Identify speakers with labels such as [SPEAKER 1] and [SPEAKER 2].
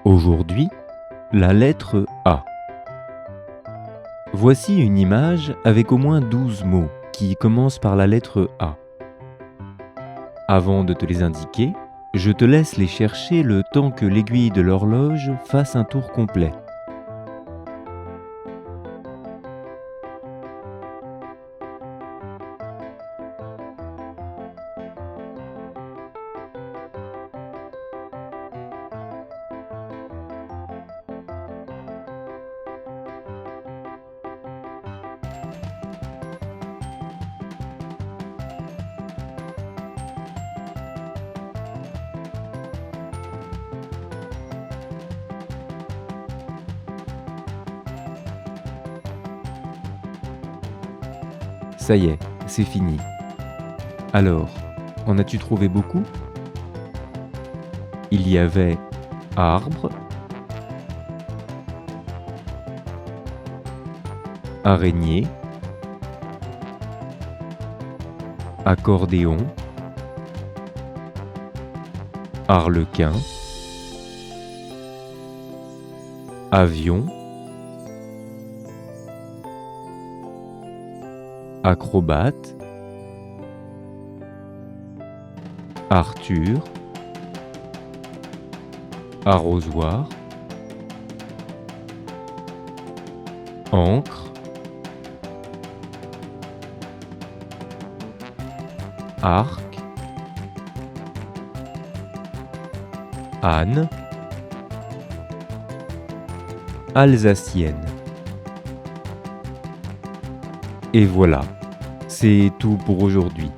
[SPEAKER 1] Aujourd'hui, la lettre A. Voici une image avec au moins 12 mots qui commencent par la lettre A. Avant de te les indiquer, je te laisse les chercher le temps que l'aiguille de l'horloge fasse un tour complet. Ça y est, c'est fini. Alors, en as-tu trouvé beaucoup? Il y avait arbre, araignée, accordéon, arlequin, avion, acrobate, Arthur, arrosoir, encre, arc, âne, alsacienne. Et voilà, c'est tout pour aujourd'hui.